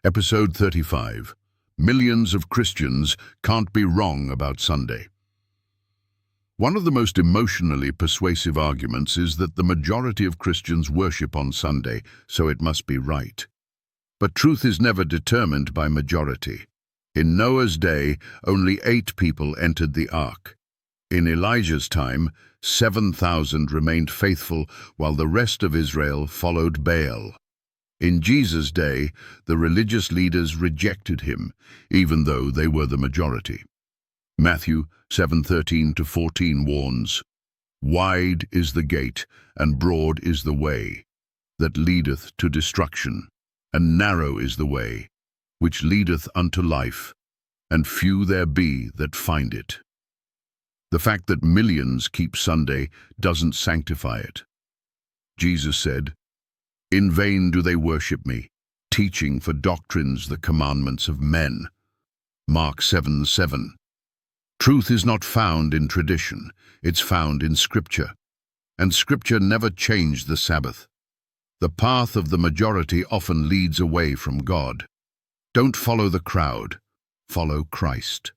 Episode 35. Millions of Christians can't be wrong about Sunday. One of the most emotionally persuasive arguments is that the majority of Christians worship on Sunday, so it must be right. But truth is never determined by majority. In Noah's day, only 8 people entered the ark. In Elijah's time, 7,000 remained faithful, while the rest of Israel followed Baal. In Jesus' day, the religious leaders rejected him, even though they were the majority. Matthew 7:13-14 warns, "Wide is the gate, and broad is the way, that leadeth to destruction, and narrow is the way, which leadeth unto life, and few there be that find it." The fact that millions keep Sunday doesn't sanctify it. Jesus said, "In vain do they worship me, teaching for doctrines the commandments of men." Mark 7:7. Truth is not found in tradition, it's found in Scripture. And Scripture never changed the Sabbath. The path of the majority often leads away from God. Don't follow the crowd, follow Christ.